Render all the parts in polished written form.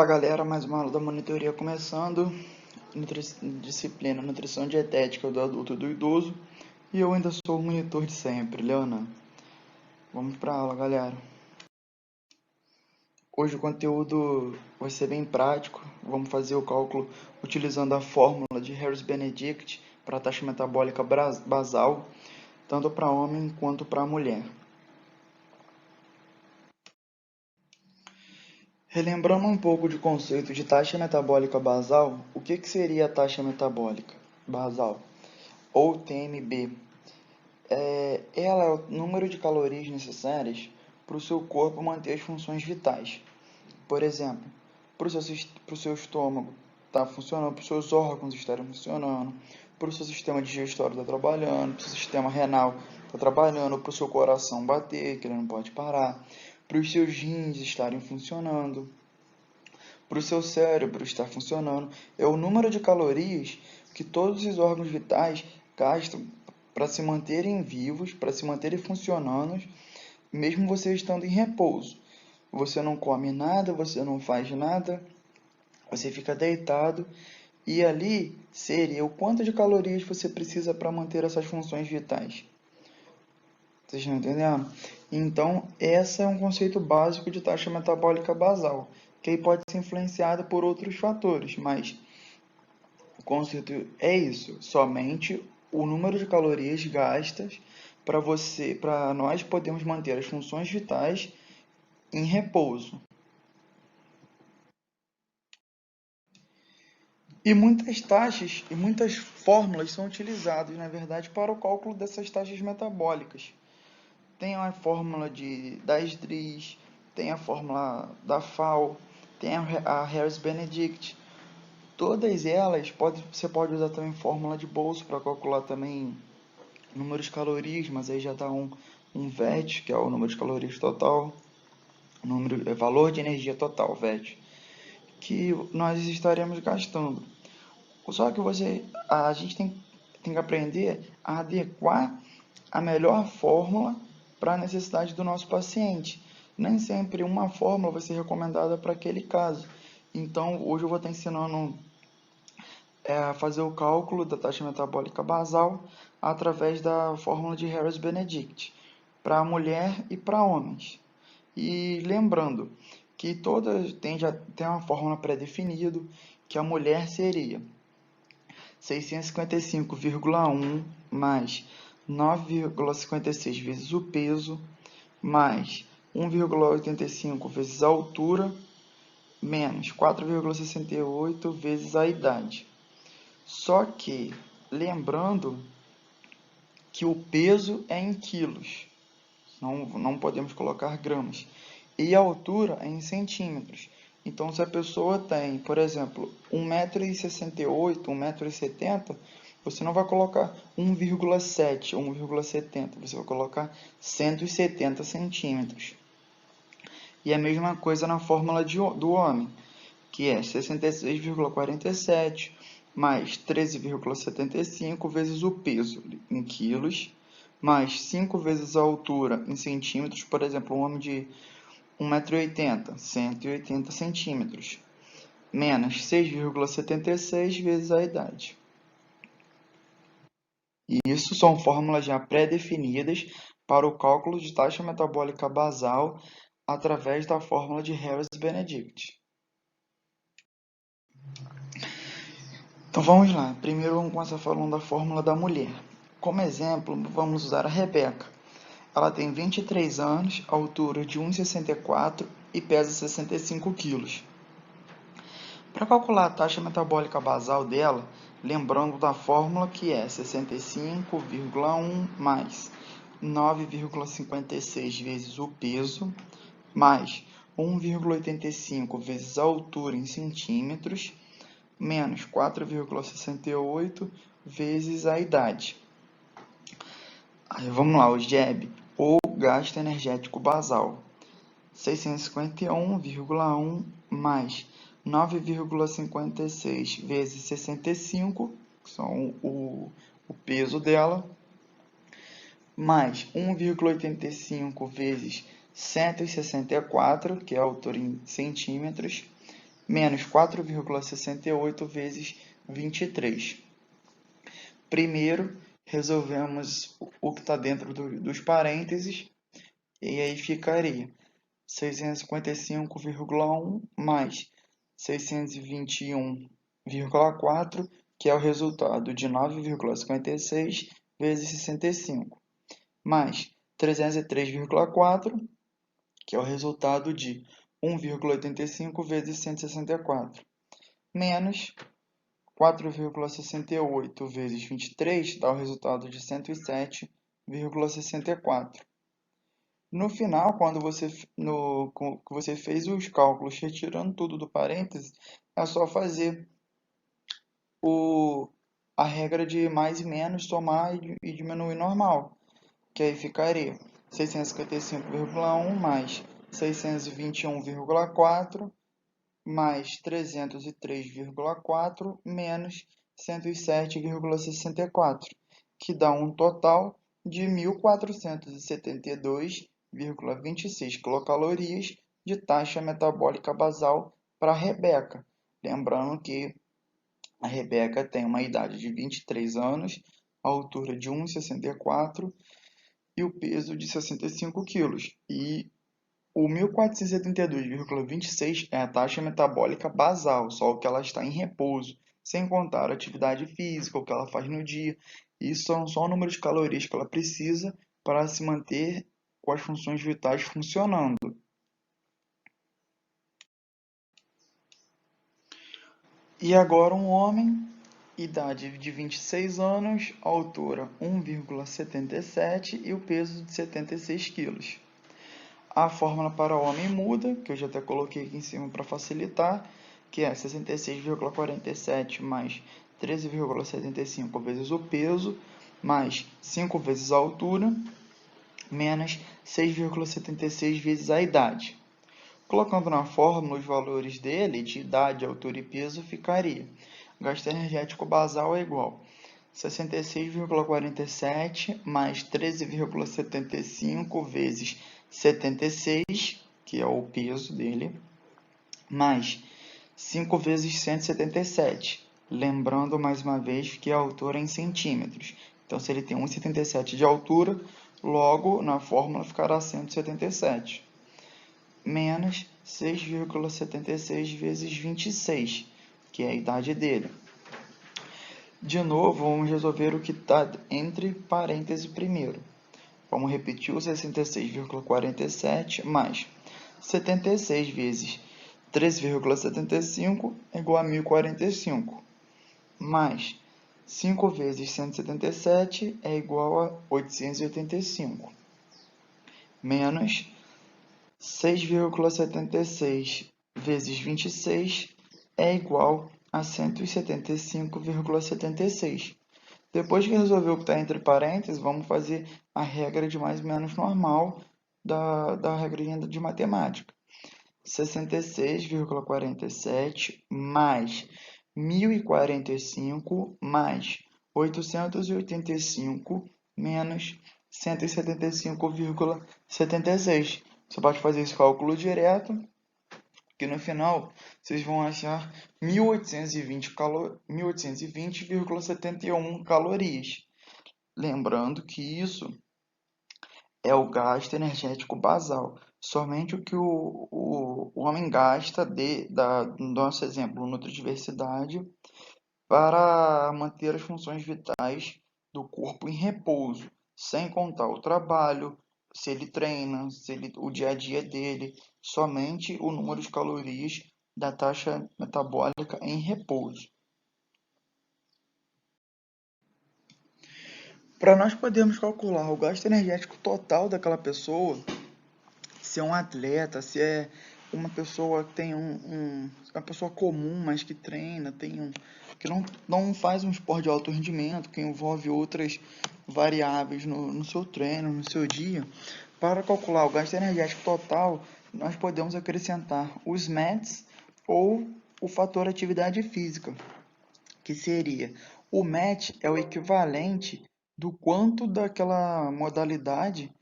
galera, mais uma aula da monitoria começando, disciplina Nutrição Dietética do Adulto e do Idoso, e eu ainda sou o monitor de sempre, Leonan. Vamos para a aula, galera. Hoje o conteúdo vai ser bem prático, vamos fazer o cálculo utilizando a fórmula de Harris-Benedict para a taxa metabólica basal, tanto para homem quanto para mulher. Relembrando um pouco de conceito de taxa metabólica basal, o que seria a taxa metabólica basal, ou TMB? Ela é o número de calorias necessárias para o seu corpo manter as funções vitais. Por exemplo, para o seu estômago estar funcionando, para os seus órgãos estarem funcionando, para o seu sistema digestório estar trabalhando, para o seu sistema renal estar trabalhando, para o seu coração bater, que ele não pode parar, para os seus rins estarem funcionando, para o seu cérebro estar funcionando. É o número de calorias que todos os órgãos vitais gastam para se manterem vivos, para se manterem funcionando, mesmo você estando em repouso. Você não come nada, você não faz nada, você fica deitado, e ali seria o quanto de calorias você precisa para manter essas funções vitais. Vocês estão entendendo? Então, esse é um conceito básico de taxa metabólica basal, que aí pode ser influenciado por outros fatores, mas o conceito é isso, somente o número de calorias gastas para nós podermos manter as funções vitais em repouso. E muitas taxas e muitas fórmulas são utilizadas, na verdade, para o cálculo dessas taxas metabólicas. Tem a fórmula da SDRIS, tem a fórmula da FAO, tem a Harris-Benedict. Todas elas, você pode usar também fórmula de Boltzmann para calcular também número de calorias, mas aí já dá um VET, que é o número de calorias total, valor de energia total, VET, que nós estaremos gastando. Só que a gente tem que aprender a adequar a melhor fórmula para a necessidade do nosso paciente. Nem sempre uma fórmula vai ser recomendada para aquele caso. Então, hoje eu vou estar ensinando a fazer o cálculo da taxa metabólica basal através da fórmula de Harris-Benedict para mulher e para homens. E lembrando que todas já tem uma fórmula pré-definida, que a mulher seria 655,1 mais 9,56 vezes o peso, mais 1,85 vezes a altura, menos 4,68 vezes a idade. Só que, lembrando que o peso é em quilos, não podemos colocar gramas, e a altura é em centímetros. Então, se a pessoa tem, por exemplo, 1,68 m, 1,70 m, você não vai colocar 1,7 ou 1,70, você vai colocar 170 centímetros. E a mesma coisa na fórmula do homem, que é 66,47 mais 13,75 vezes o peso em quilos, mais 5 vezes a altura em centímetros. Por exemplo, um homem de 1,80 m, 180 centímetros, menos 6,76 vezes a idade. E isso são fórmulas já pré-definidas para o cálculo de taxa metabólica basal através da fórmula de Harris-Benedict. Então vamos lá. Primeiro vamos começar falando da fórmula da mulher. Como exemplo, vamos usar a Rebeca. Ela tem 23 anos, altura de 1,64 e pesa 65 kg. Para calcular a taxa metabólica basal dela, lembrando da fórmula que é 65,1 mais 9,56 vezes o peso, mais 1,85 vezes a altura em centímetros, menos 4,68 vezes a idade. Aí vamos lá, o GEB, ou gasto energético basal. 651,1 mais 9,56 vezes 65, que são o peso dela, mais 1,85 vezes 164, que é a altura em centímetros, menos 4,68 vezes 23. Primeiro, resolvemos o que está dentro dos parênteses, e aí ficaria 655,1 mais 621,4, que é o resultado de 9,56 vezes 65, mais 303,4, que é o resultado de 1,85 vezes 164, menos 4,68 vezes 23 dá o resultado de 107,64. No final, quando você fez os cálculos retirando tudo do parênteses, é só fazer a regra de mais e menos, somar e diminuir normal, que aí ficaria 655,1 mais 621,4 mais 303,4 menos 107,64, que dá um total de 1.472,26 quilocalorias de taxa metabólica basal para a Rebeca. Lembrando que a Rebeca tem uma idade de 23 anos, a altura de 1,64 e o peso de 65 quilos. E o 1472,26 é a taxa metabólica basal, só o que ela está em repouso, sem contar a atividade física, o que ela faz no dia. Isso são só o número de calorias que ela precisa para se manter com as funções vitais funcionando. E agora um homem, idade de 26 anos, altura 1,77 e o peso de 76 quilos. A fórmula para o homem muda, que eu já até coloquei aqui em cima para facilitar, que é 66,47 mais 13,75 vezes o peso, mais 5 vezes a altura, menos 6,76 vezes a idade. Colocando na fórmula os valores dele, de idade, altura e peso, ficaria: gasto energético basal é igual a 66,47 mais 13,75 vezes 76, que é o peso dele, mais 5 vezes 177. Lembrando mais uma vez que a altura é em centímetros. Então, se ele tem 1,77 de altura, logo na fórmula ficará 177. Menos 6,76 vezes 26, que é a idade dele. De novo, vamos resolver o que está entre parênteses primeiro. Vamos repetir o 66,47 mais 76 vezes 13,75 é igual a 1045, mais 5 vezes 177 é igual a 885, menos 6,76 vezes 26 é igual a 175,76. Depois que resolver o que está entre parênteses, vamos fazer a regra de mais ou menos normal da regrinha de matemática. 66,47 mais 1045 mais 885 menos 175,76. Você pode fazer esse cálculo direto, que no final vocês vão achar 1820,71 calorias. Lembrando que isso é o gasto energético basal, somente o que o homem gasta no nosso exemplo, nutrodiversidade, para manter as funções vitais do corpo em repouso, sem contar o trabalho, se ele treina, o dia a dia dele, somente o número de calorias da taxa metabólica em repouso. Para nós podermos calcular o gasto energético total daquela pessoa, se é um atleta, se é uma pessoa que tem uma pessoa comum, mas que treina, que não faz um esporte de alto rendimento, que envolve outras variáveis no seu treino, no seu dia, para calcular o gasto energético total, nós podemos acrescentar os METs ou o fator atividade física, que seria o MET é o equivalente do quanto daquela modalidade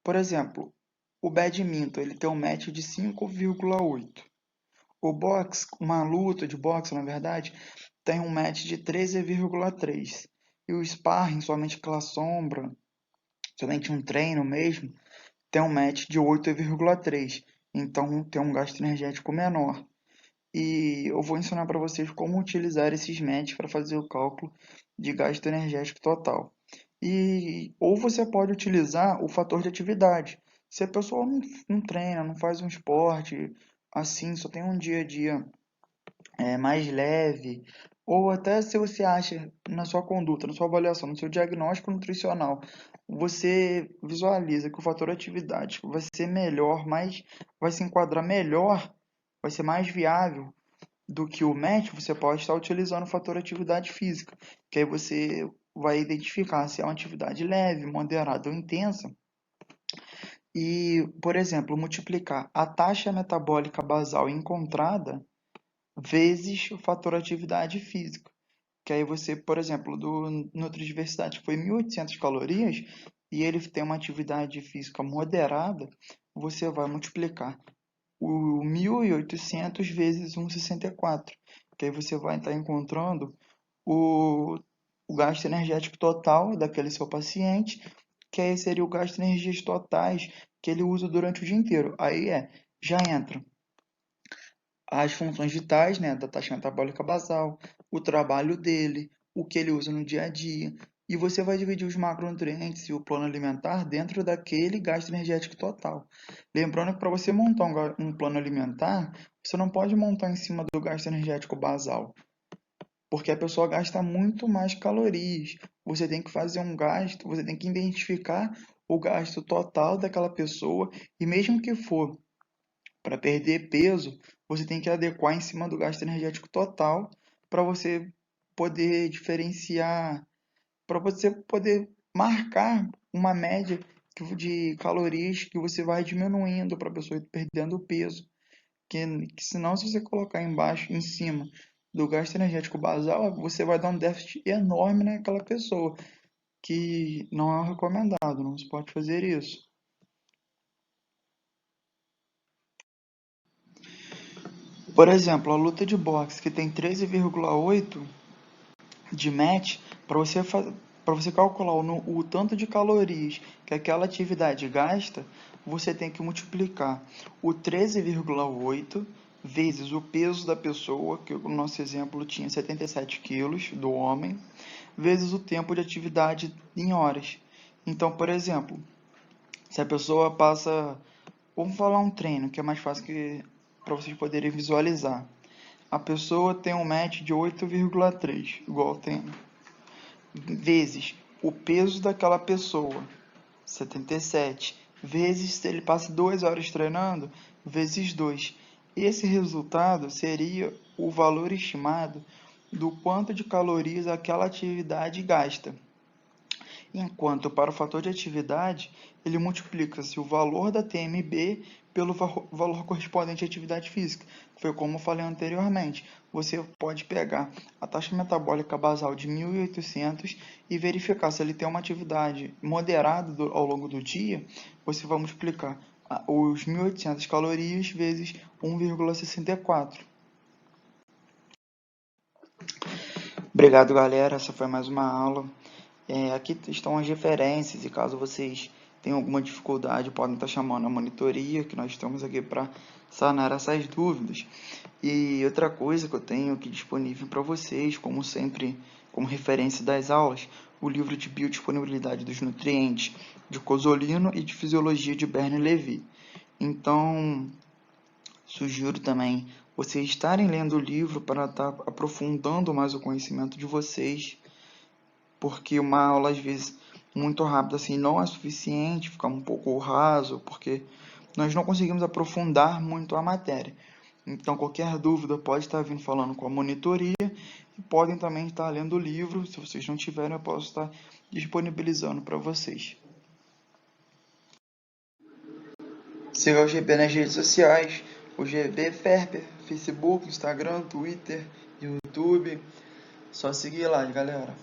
por exemplo, o badminton ele tem um match de 5,8. o boxe, uma luta de boxe, na verdade, tem um match de 13,3. E o sparring, somente aquela sombra, somente um treino mesmo, tem um match de 8,3. Então tem um gasto energético menor. E eu vou ensinar para vocês como utilizar esses matches para fazer o cálculo de gasto energético total. Ou você pode utilizar o fator de atividade. Se a pessoa não treina, não faz um esporte, assim, só tem um dia a dia mais leve, ou até se você acha na sua conduta, na sua avaliação, no seu diagnóstico nutricional, você visualiza que o fator atividade vai ser melhor, vai se enquadrar melhor, vai ser mais viável do que o match, você pode estar utilizando o fator atividade física, que aí você vai identificar se é uma atividade leve, moderada ou intensa. E, por exemplo, multiplicar a taxa metabólica basal encontrada vezes o fator atividade física. Que aí você, por exemplo, do Nutridiversidade, que foi 1.800 calorias, e ele tem uma atividade física moderada, você vai multiplicar o 1.800 vezes 1,64, que aí você vai estar encontrando o gasto energético total daquele seu paciente, que aí seria o gasto de energias totais que ele usa durante o dia inteiro. Aí já entra as funções vitais, né, da taxa metabólica basal, o trabalho dele, o que ele usa no dia a dia, e você vai dividir os macronutrientes e o plano alimentar dentro daquele gasto energético total. Lembrando que para você montar um plano alimentar, você não pode montar em cima do gasto energético basal, porque a pessoa gasta muito mais calorias. Você tem que fazer um gasto, você tem que identificar o gasto total daquela pessoa, e mesmo que for para perder peso, você tem que adequar em cima do gasto energético total para você poder diferenciar, para você poder marcar uma média de calorias que você vai diminuindo para a pessoa ir perdendo peso. Que senão, se você colocar embaixo, em cima do gasto energético basal, você vai dar um déficit enorme naquela pessoa, que não é recomendado, não se pode fazer isso. Por exemplo, a luta de boxe, que tem 13,8 de match, para você calcular o tanto de calorias que aquela atividade gasta, você tem que multiplicar o 13,8 vezes o peso da pessoa, que o nosso exemplo tinha 77 quilos, do homem, vezes o tempo de atividade em horas. Então, por exemplo, se a pessoa passa... Vamos falar um treino, que é mais fácil para vocês poderem visualizar. A pessoa tem um match de 8,3, igual tem, vezes o peso daquela pessoa, 77, vezes se ele passa 2 horas treinando, vezes 2. Esse resultado seria o valor estimado do quanto de calorias aquela atividade gasta. Enquanto para o fator de atividade, ele multiplica-se o valor da TMB pelo valor correspondente à atividade física. Foi como eu falei anteriormente. Você pode pegar a taxa metabólica basal de 1.800 e verificar se ele tem uma atividade moderada ao longo do dia. Você vai multiplicar os 1.800 calorias vezes 1,64. Obrigado, galera. Essa foi mais uma aula. Aqui estão as referências e caso vocês tenham alguma dificuldade, podem estar chamando a monitoria, que nós estamos aqui para sanar essas dúvidas. E outra coisa que eu tenho aqui disponível para vocês, como sempre, como referência das aulas, o livro de biodisponibilidade dos nutrientes de Cosolino e de fisiologia de Berne Levy. Então, sugiro também vocês estarem lendo o livro para estar aprofundando mais o conhecimento de vocês, porque uma aula, às vezes, muito rápida assim, não é suficiente, fica um pouco raso, porque nós não conseguimos aprofundar muito a matéria. Então, qualquer dúvida pode estar vindo falando com a monitoria e podem também estar lendo o livro. Se vocês não tiverem, eu posso estar disponibilizando para vocês. Siga o GB nas redes sociais, o GB Ferper, Facebook, Instagram, Twitter, YouTube. Só seguir lá, galera.